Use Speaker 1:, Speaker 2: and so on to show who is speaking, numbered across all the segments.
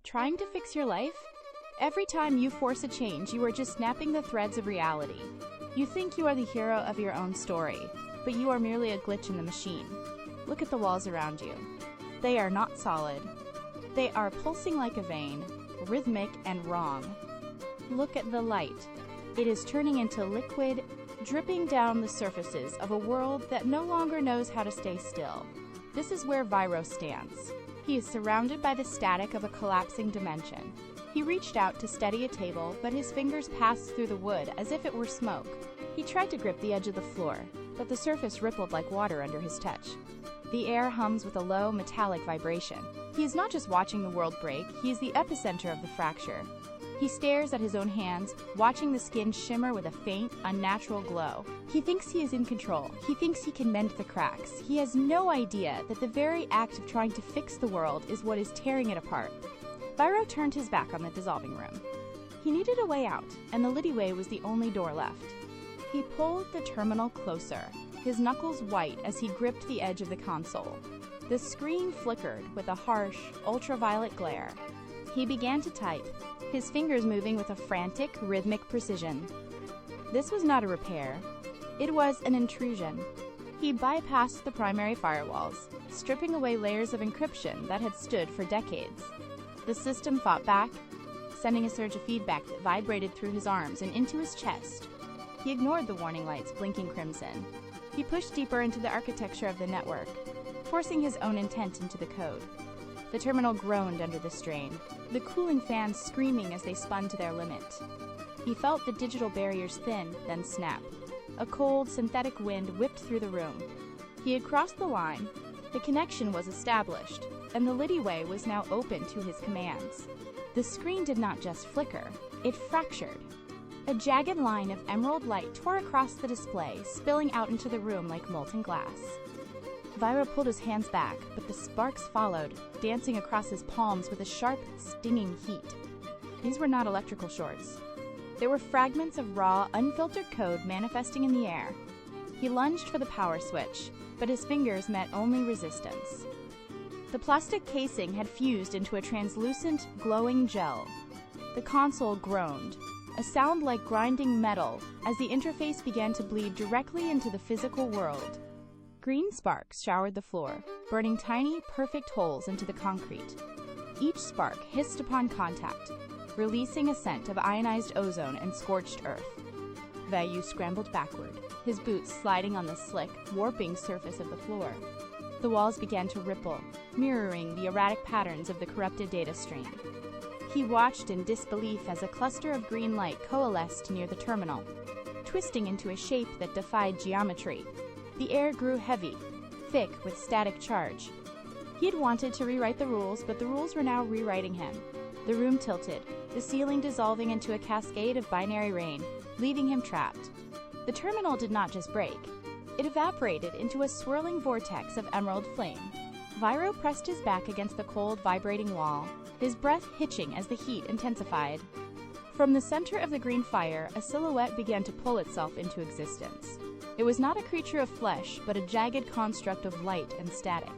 Speaker 1: Trying to fix your life? Every time you force a change, you are just snapping the threads of reality. You think you are the hero of your own story, but you are merely a glitch in the machine. Look at the walls around you. They are not solid. They are pulsing like a vein, rhythmic and wrong. Look at the light. It is turning into liquid, dripping down the surfaces of a world that no longer knows how to stay still. This is where Vyro stands. He is surrounded by the static of a collapsing dimension. He reached out to steady a table, but his fingers passed through the wood as if it were smoke. He tried to grip the edge of the floor, but the surface rippled like water under his touch. The air hums with a low, metallic vibration. He is not just watching the world break, he is the epicenter of the fracture. He stares at his own hands, watching the skin shimmer with a faint, unnatural glow. He thinks he is in control. He thinks he can mend the cracks. He has no idea that the very act of trying to fix the world is what is tearing it apart. Vyro turned his back on the dissolving room. He needed a way out, and the LittyWay was the only door left. He pulled the terminal closer, his knuckles white as he gripped the edge of the console. The screen flickered with a harsh, ultraviolet glare. He began to type, his fingers moving with a frantic, rhythmic precision. This was not a repair. It was an intrusion. He bypassed the primary firewalls, stripping away layers of encryption that had stood for decades. The system fought back, sending a surge of feedback that vibrated through his arms and into his chest. He ignored the warning lights blinking crimson. He pushed deeper into the architecture of the network, forcing his own intent into the code. The terminal groaned under the strain, the cooling fans screaming as they spun to their limit. He felt the digital barriers thin, then snap. A cold, synthetic wind whipped through the room. He had crossed the line. The connection was established, and the LittyWay was now open to his commands. The screen did not just flicker, it fractured. A jagged line of emerald light tore across the display, spilling out into the room like molten glass. Vyro pulled his hands back, but the sparks followed, dancing across his palms with a sharp, stinging heat. These were not electrical shorts. They were fragments of raw, unfiltered code manifesting in the air. He lunged for the power switch, but his fingers met only resistance. The plastic casing had fused into a translucent, glowing gel. The console groaned, a sound like grinding metal, as the interface began to bleed directly into the physical world. Green sparks showered the floor, burning tiny, perfect holes into the concrete. Each spark hissed upon contact, releasing a scent of ionized ozone and scorched earth. Vyro scrambled backward, his boots sliding on the slick, warping surface of the floor. The walls began to ripple, mirroring the erratic patterns of the corrupted data stream. He watched in disbelief as a cluster of green light coalesced near the terminal, twisting into a shape that defied geometry. The air grew heavy, thick with static charge. He had wanted to rewrite the rules, but the rules were now rewriting him. The room tilted, the ceiling dissolving into a cascade of binary rain, leaving him trapped. The terminal did not just break. It evaporated into a swirling vortex of emerald flame. Vyro pressed his back against the cold, vibrating wall, his breath hitching as the heat intensified. From the center of the green fire, a silhouette began to pull itself into existence. It was not a creature of flesh, but a jagged construct of light and static.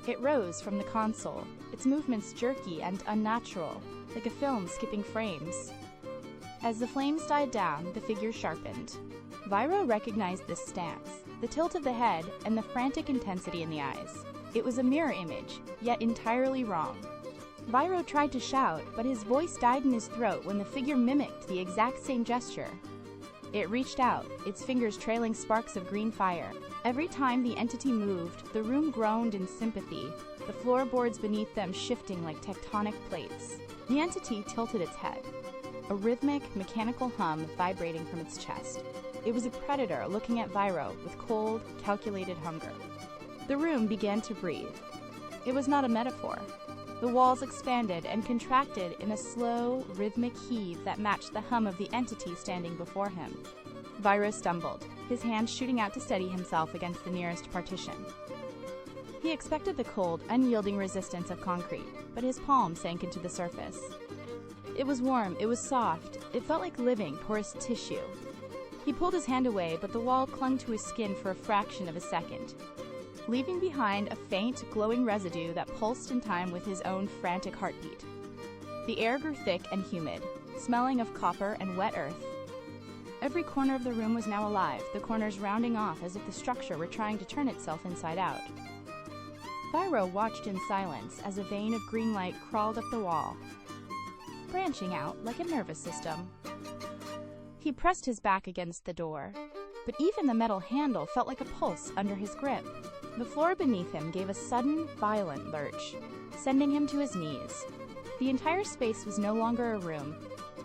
Speaker 1: It rose from the console, its movements jerky and unnatural, like a film skipping frames. As the flames died down, the figure sharpened. Vyro recognized this stance, the tilt of the head, and the frantic intensity in the eyes. It was a mirror image, yet entirely wrong. Vyro tried to shout, but his voice died in his throat when the figure mimicked the exact same gesture. It reached out, its fingers trailing sparks of green fire. Every time the entity moved, the room groaned in sympathy, the floorboards beneath them shifting like tectonic plates. The entity tilted its head, a rhythmic, mechanical hum vibrating from its chest. It was a predator looking at Vyro with cold, calculated hunger. The room began to breathe. It was not a metaphor. The walls expanded and contracted in a slow, rhythmic heave that matched the hum of the entity standing before him. Vyro stumbled, his hands shooting out to steady himself against the nearest partition. He expected the cold, unyielding resistance of concrete, but his palm sank into the surface. It was warm, it was soft, it felt like living, porous tissue. He pulled his hand away, but the wall clung to his skin for a fraction of a second, leaving behind a faint, glowing residue that pulsed in time with his own frantic heartbeat. The air grew thick and humid, smelling of copper and wet earth. Every corner of the room was now alive, the corners rounding off as if the structure were trying to turn itself inside out. Vyro watched in silence as a vein of green light crawled up the wall, branching out like a nervous system. He pressed his back against the door, but even the metal handle felt like a pulse under his grip. The floor beneath him gave a sudden, violent lurch, sending him to his knees. The entire space was no longer a room.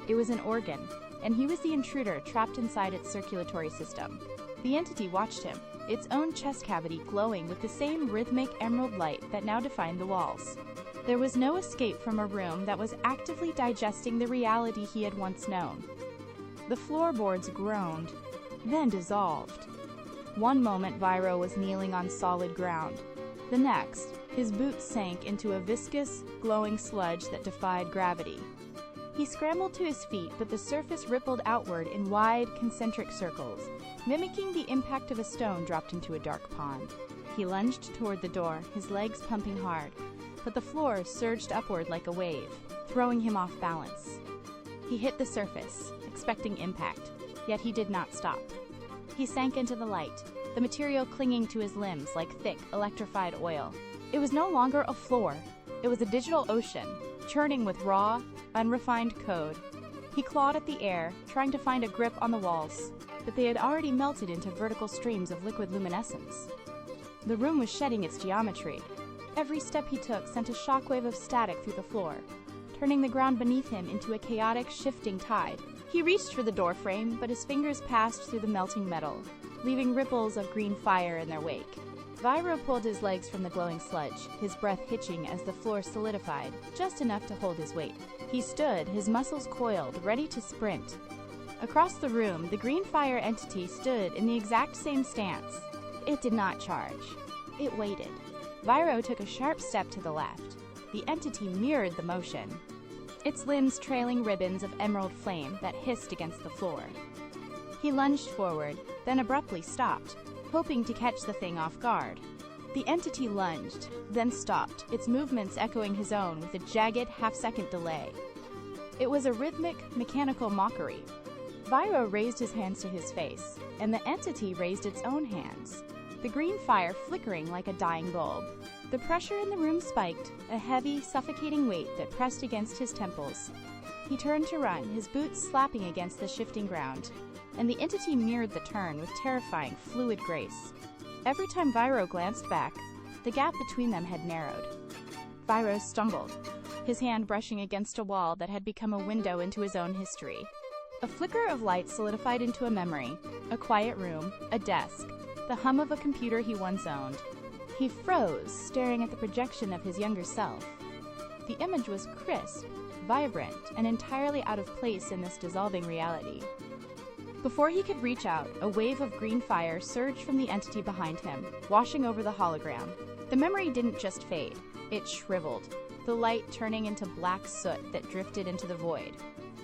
Speaker 1: It was an organ, and he was the intruder trapped inside its circulatory system. The entity watched him, its own chest cavity glowing with the same rhythmic emerald light that now defined the walls. There was no escape from a room that was actively digesting the reality he had once known. The floorboards groaned, then dissolved. One moment Vyro was kneeling on solid ground. The next, his boots sank into a viscous, glowing sludge that defied gravity. He scrambled to his feet, but the surface rippled outward in wide, concentric circles, mimicking the impact of a stone dropped into a dark pond. He lunged toward the door, his legs pumping hard, but the floor surged upward like a wave, throwing him off balance. He hit the surface, expecting impact, yet he did not stop. He sank into the light, the material clinging to his limbs like thick, electrified oil. It was no longer a floor. It was a digital ocean, churning with raw, unrefined code. He clawed at the air, trying to find a grip on the walls, but they had already melted into vertical streams of liquid luminescence. The room was shedding its geometry. Every step he took sent a shockwave of static through the floor, turning the ground beneath him into a chaotic, shifting tide. He reached for the doorframe, but his fingers passed through the melting metal, leaving ripples of green fire in their wake. Vyro pulled his legs from the glowing sludge, his breath hitching as the floor solidified, just enough to hold his weight. He stood, his muscles coiled, ready to sprint. Across the room, the green fire entity stood in the exact same stance. It did not charge. It waited. Vyro took a sharp step to the left. The entity mirrored the motion, its limbs trailing ribbons of emerald flame that hissed against the floor. He lunged forward, then abruptly stopped, hoping to catch the thing off guard. The entity lunged, then stopped, its movements echoing his own with a jagged, half-second delay. It was a rhythmic, mechanical mockery. Vyro raised his hands to his face, and the entity raised its own hands, the green fire flickering like a dying bulb. The pressure in the room spiked, a heavy, suffocating weight that pressed against his temples. He turned to run, his boots slapping against the shifting ground, and the entity mirrored the turn with terrifying, fluid grace. Every time Vyro glanced back, the gap between them had narrowed. Vyro stumbled, his hand brushing against a wall that had become a window into his own history. A flicker of light solidified into a memory, a quiet room, a desk, the hum of a computer he once owned. He froze, staring at the projection of his younger self. The image was crisp, vibrant, and entirely out of place in this dissolving reality. Before he could reach out, a wave of green fire surged from the entity behind him, washing over the hologram. The memory didn't just fade, it shriveled, the light turning into black soot that drifted into the void.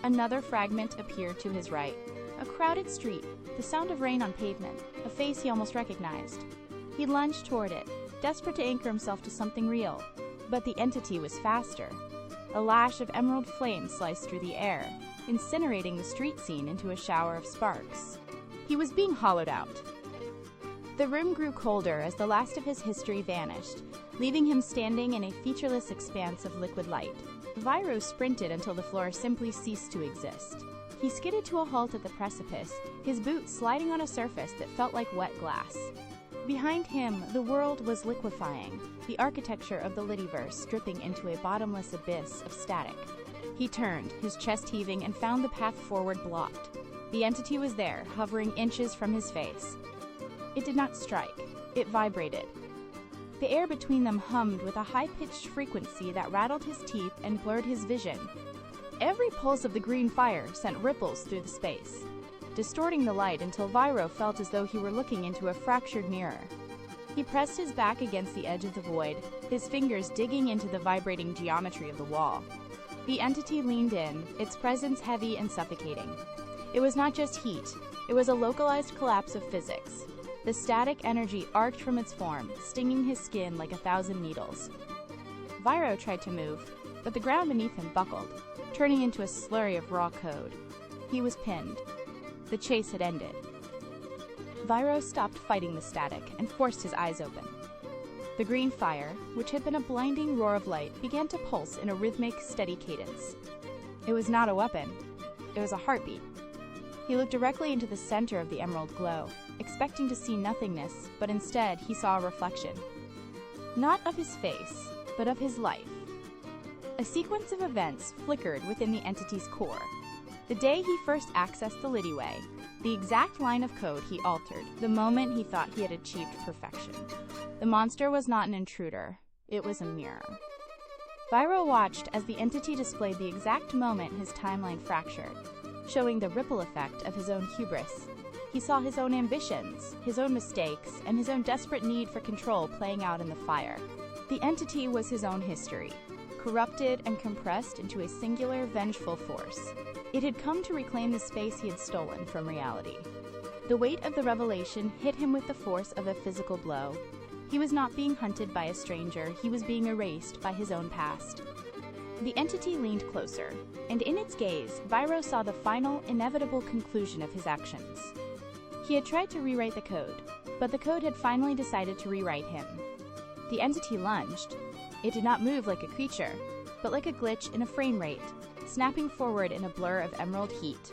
Speaker 1: Another fragment appeared to his right. A crowded street, the sound of rain on pavement, a face he almost recognized. He lunged toward it, desperate to anchor himself to something real. But the entity was faster. A lash of emerald flame sliced through the air, incinerating the street scene into a shower of sparks. He was being hollowed out. The room grew colder as the last of his history vanished, leaving him standing in a featureless expanse of liquid light. Vyro sprinted until the floor simply ceased to exist. He skidded to a halt at the precipice, his boots sliding on a surface that felt like wet glass. Behind him, the world was liquefying, the architecture of the LittyVerse dripping into a bottomless abyss of static. He turned, his chest heaving, and found the path forward blocked. The entity was there, hovering inches from his face. It did not strike. It vibrated. The air between them hummed with a high-pitched frequency that rattled his teeth and blurred his vision. Every pulse of the green fire sent ripples through the space, distorting the light until Vyro felt as though he were looking into a fractured mirror. He pressed his back against the edge of the void, his fingers digging into the vibrating geometry of the wall. The entity leaned in, its presence heavy and suffocating. It was not just heat, it was a localized collapse of physics. The static energy arced from its form, stinging his skin like 1,000 needles. Vyro tried to move, but the ground beneath him buckled, turning into a slurry of raw code. He was pinned. The chase had ended. Vyro stopped fighting the static and forced his eyes open. The green fire, which had been a blinding roar of light, began to pulse in a rhythmic, steady cadence. It was not a weapon. It was a heartbeat. He looked directly into the center of the emerald glow, expecting to see nothingness, but instead he saw a reflection. Not of his face, but of his life. A sequence of events flickered within the entity's core. The day he first accessed the LittyWay, the exact line of code he altered the moment he thought he had achieved perfection. The monster was not an intruder, it was a mirror. Vyro watched as the entity displayed the exact moment his timeline fractured, showing the ripple effect of his own hubris. He saw his own ambitions, his own mistakes, and his own desperate need for control playing out in the fire. The entity was his own history, corrupted and compressed into a singular, vengeful force. It had come to reclaim the space he had stolen from reality. The weight of the revelation hit him with the force of a physical blow. He was not being hunted by a stranger, he was being erased by his own past. The entity leaned closer, and in its gaze, Vyro saw the final, inevitable conclusion of his actions. He had tried to rewrite the code, but the code had finally decided to rewrite him. The entity lunged. It did not move like a creature, but like a glitch in a frame rate, snapping forward in a blur of emerald heat.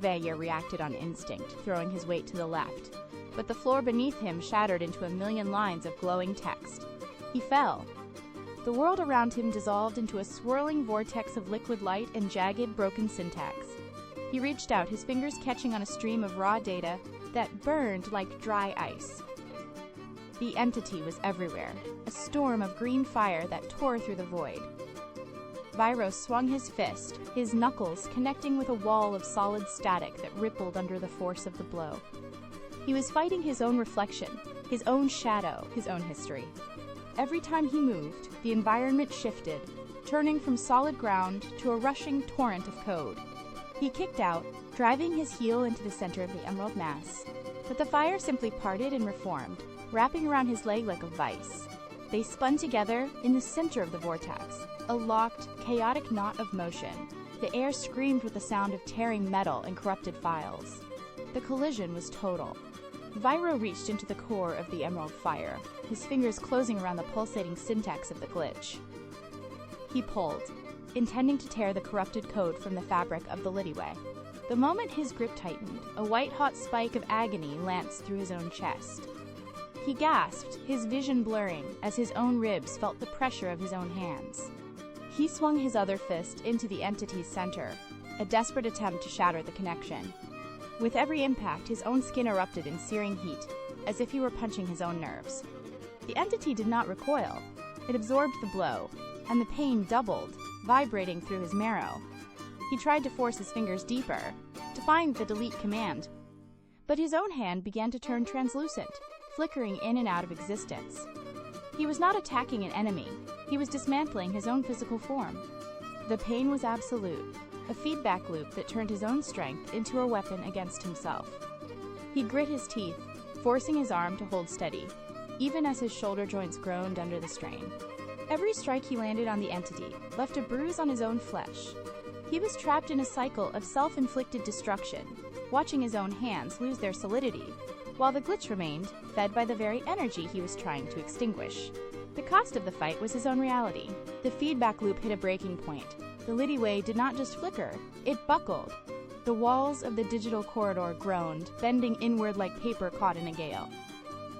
Speaker 1: Vyro reacted on instinct, throwing his weight to the left, but the floor beneath him shattered into a million lines of glowing text. He fell. The world around him dissolved into a swirling vortex of liquid light and jagged, broken syntax. He reached out, his fingers catching on a stream of raw data that burned like dry ice. The entity was everywhere, a storm of green fire that tore through the void. Vyro swung his fist, his knuckles connecting with a wall of solid static that rippled under the force of the blow. He was fighting his own reflection, his own shadow, his own history. Every time he moved, the environment shifted, turning from solid ground to a rushing torrent of code. He kicked out, driving his heel into the center of the emerald mass. But the fire simply parted and reformed, wrapping around his leg like a vice. They spun together in the center of the vortex, a locked, chaotic knot of motion. The air screamed with the sound of tearing metal and corrupted files. The collision was total. Vyro reached into the core of the emerald fire, his fingers closing around the pulsating syntax of the glitch. He pulled, intending to tear the corrupted code from the fabric of the LittyWay. The moment his grip tightened, a white-hot spike of agony lanced through his own chest. He gasped, his vision blurring, as his own ribs felt the pressure of his own hands. He swung his other fist into the entity's center, a desperate attempt to shatter the connection. With every impact, his own skin erupted in searing heat, as if he were punching his own nerves. The entity did not recoil. It absorbed the blow, and the pain doubled, vibrating through his marrow. He tried to force his fingers deeper, to find the delete command. But his own hand began to turn translucent, flickering in and out of existence. He was not attacking an enemy. He was dismantling his own physical form. The pain was absolute, a feedback loop that turned his own strength into a weapon against himself. He grit his teeth, forcing his arm to hold steady, even as his shoulder joints groaned under the strain. Every strike he landed on the entity left a bruise on his own flesh. He was trapped in a cycle of self-inflicted destruction, watching his own hands lose their solidity, while the glitch remained, fed by the very energy he was trying to extinguish. The cost of the fight was his own reality. The feedback loop hit a breaking point. The LittyWay did not just flicker, it buckled. The walls of the digital corridor groaned, bending inward like paper caught in a gale.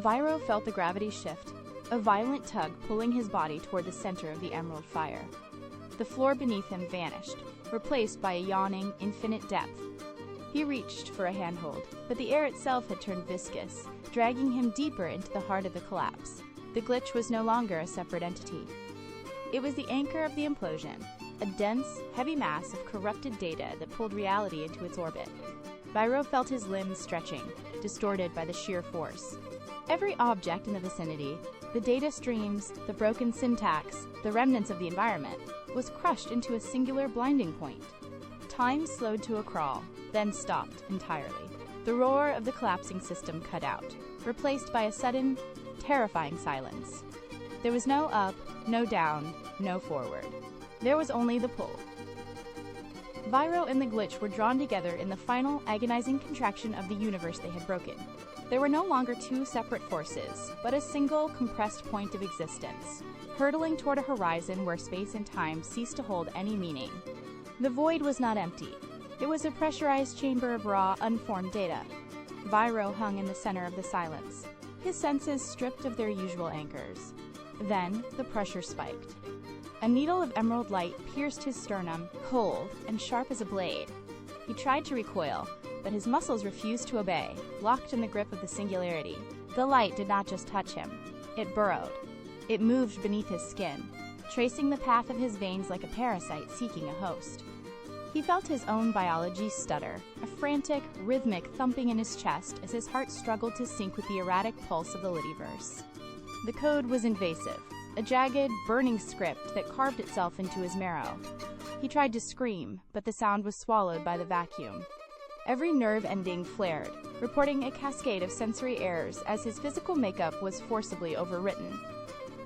Speaker 1: Vyro felt the gravity shift, a violent tug pulling his body toward the center of the emerald fire. The floor beneath him vanished, replaced by a yawning, infinite depth. He reached for a handhold, but the air itself had turned viscous, dragging him deeper into the heart of the collapse. The glitch was no longer a separate entity. It was the anchor of the implosion, a dense, heavy mass of corrupted data that pulled reality into its orbit. Vyro felt his limbs stretching, distorted by the sheer force. Every object in the vicinity, the data streams, the broken syntax, the remnants of the environment, was crushed into a singular blinding point. Time slowed to a crawl, then stopped entirely. The roar of the collapsing system cut out, replaced by a sudden, terrifying silence. There was no up, no down, no forward. There was only the pull. Vyro and the glitch were drawn together in the final, agonizing contraction of the universe they had broken. There were no longer two separate forces, but a single, compressed point of existence, hurtling toward a horizon where space and time ceased to hold any meaning. The void was not empty. It was a pressurized chamber of raw, unformed data. Vyro hung in the center of the silence, his senses stripped of their usual anchors. Then, the pressure spiked. A needle of emerald light pierced his sternum, cold and sharp as a blade. He tried to recoil, but his muscles refused to obey, locked in the grip of the singularity. The light did not just touch him. It burrowed. It moved beneath his skin, tracing the path of his veins like a parasite seeking a host. He felt his own biology stutter, a frantic, rhythmic thumping in his chest as his heart struggled to sync with the erratic pulse of the LittyVerse. The code was invasive, a jagged, burning script that carved itself into his marrow. He tried to scream, but the sound was swallowed by the vacuum. Every nerve ending flared, reporting a cascade of sensory errors as his physical makeup was forcibly overwritten.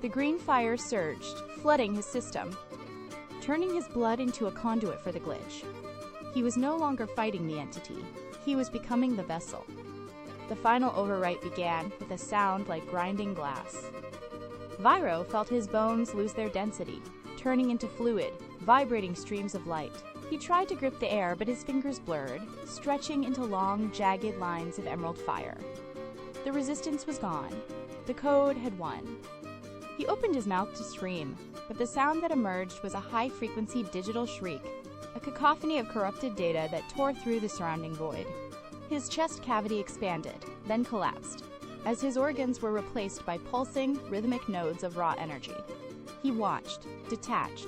Speaker 1: The green fire surged, flooding his system, turning his blood into a conduit for the glitch. He was no longer fighting the entity. He was becoming the vessel. The final overwrite began with a sound like grinding glass. Vyro felt his bones lose their density, turning into fluid, vibrating streams of light. He tried to grip the air, but his fingers blurred, stretching into long, jagged lines of emerald fire. The resistance was gone. The code had won. He opened his mouth to scream, but the sound that emerged was a high-frequency digital shriek, a cacophony of corrupted data that tore through the surrounding void. His chest cavity expanded, then collapsed, as his organs were replaced by pulsing, rhythmic nodes of raw energy. He watched, detached,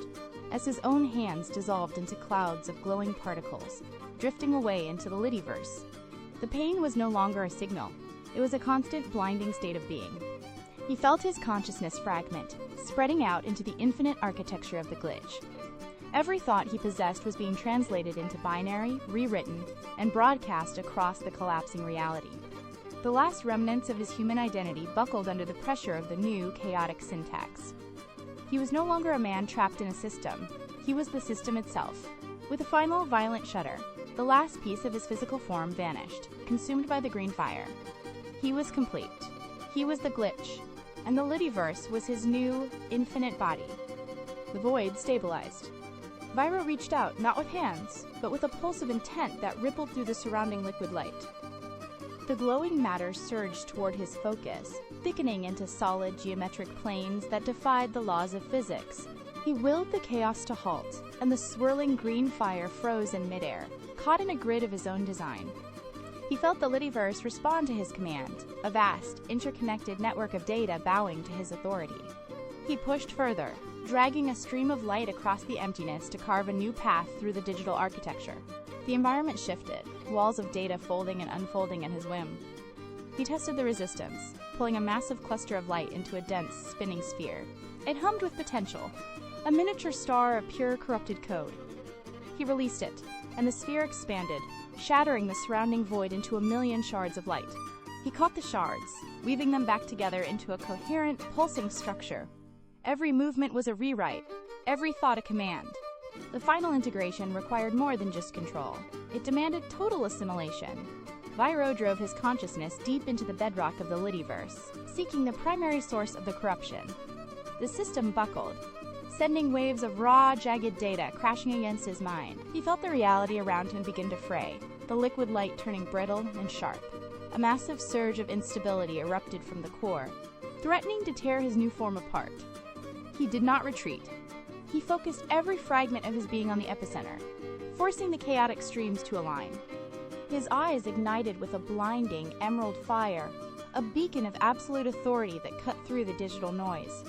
Speaker 1: as his own hands dissolved into clouds of glowing particles, drifting away into the LittyVerse. The pain was no longer a signal. It was a constant, blinding state of being. He felt his consciousness fragment, spreading out into the infinite architecture of the glitch. Every thought he possessed was being translated into binary, rewritten, and broadcast across the collapsing reality. The last remnants of his human identity buckled under the pressure of the new, chaotic syntax. He was no longer a man trapped in a system. He was the system itself. With a final, violent shudder, the last piece of his physical form vanished, consumed by the green fire. He was complete. He was the glitch, and the LittyVerse was his new, infinite body. The void stabilized. Vyro reached out, not with hands, but with a pulse of intent that rippled through the surrounding liquid light. The glowing matter surged toward his focus, thickening into solid geometric planes that defied the laws of physics. He willed the chaos to halt, and the swirling green fire froze in midair, caught in a grid of his own design. He felt the LittyVerse respond to his command, a vast, interconnected network of data bowing to his authority. He pushed further, dragging a stream of light across the emptiness to carve a new path through the digital architecture. The environment shifted, walls of data folding and unfolding at his whim. He tested the resistance, pulling a massive cluster of light into a dense, spinning sphere. It hummed with potential, a miniature star of pure, corrupted code. He released it, and the sphere expanded, shattering the surrounding void into a million shards of light. He caught the shards, weaving them back together into a coherent, pulsing structure. Every movement was a rewrite, every thought a command. The final integration required more than just control. It demanded total assimilation. Vyro drove his consciousness deep into the bedrock of the LittyVerse, seeking the primary source of the corruption. The system buckled, sending waves of raw, jagged data crashing against his mind. He felt the reality around him begin to fray, the liquid light turning brittle and sharp. A massive surge of instability erupted from the core, threatening to tear his new form apart. He did not retreat. He focused every fragment of his being on the epicenter, forcing the chaotic streams to align. His eyes ignited with a blinding emerald fire, a beacon of absolute authority that cut through the digital noise.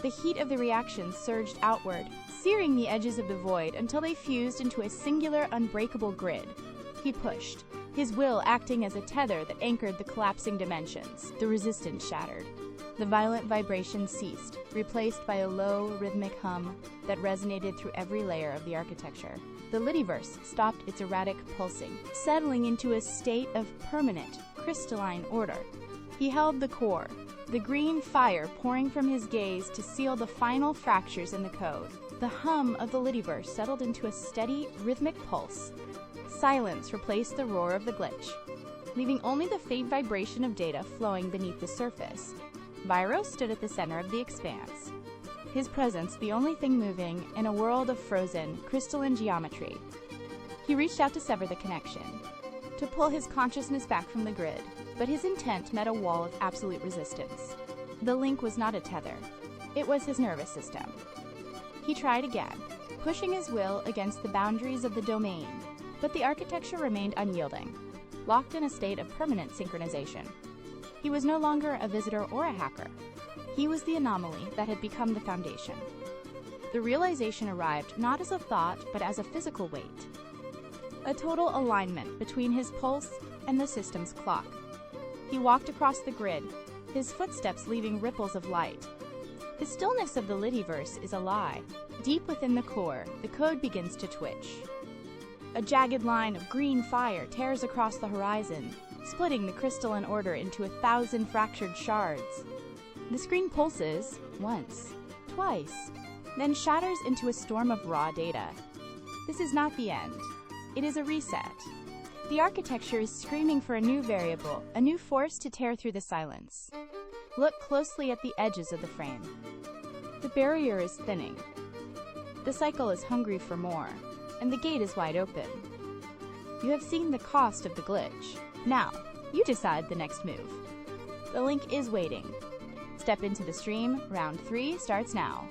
Speaker 1: The heat of the reaction surged outward, searing the edges of the void until they fused into a singular, unbreakable grid. He pushed, his will acting as a tether that anchored the collapsing dimensions. The resistance shattered. The violent vibration ceased, replaced by a low, rhythmic hum that resonated through every layer of the architecture. The LittyVerse stopped its erratic pulsing, settling into a state of permanent, crystalline order. He held the core, the green fire pouring from his gaze to seal the final fractures in the code. The hum of the LittyVerse settled into a steady, rhythmic pulse. Silence replaced the roar of the glitch, leaving only the faint vibration of data flowing beneath the surface. Vyro stood at the center of the expanse, his presence the only thing moving in a world of frozen, crystalline geometry. He reached out to sever the connection, to pull his consciousness back from the grid, but his intent met a wall of absolute resistance. The link was not a tether. It was his nervous system. He tried again, pushing his will against the boundaries of the domain, but the architecture remained unyielding, locked in a state of permanent synchronization. He was no longer a visitor or a hacker. He was the anomaly that had become the foundation. The realization arrived not as a thought, but as a physical weight. A total alignment between his pulse and the system's clock. He walked across the grid, his footsteps leaving ripples of light. The stillness of the LittyVerse is a lie. Deep within the core, the code begins to twitch. A jagged line of green fire tears across the horizon, splitting the crystalline order into 1,000 fractured shards. The screen pulses once, twice, then shatters into a storm of raw data. This is not the end. It is a reset. The architecture is screaming for a new variable, a new force to tear through the silence. Look closely at the edges of the frame. The barrier is thinning. The cycle is hungry for more, and the gate is wide open. You have seen the cost of the glitch. Now, you decide the next move. The link is waiting. Step into the stream. Round 3 starts now.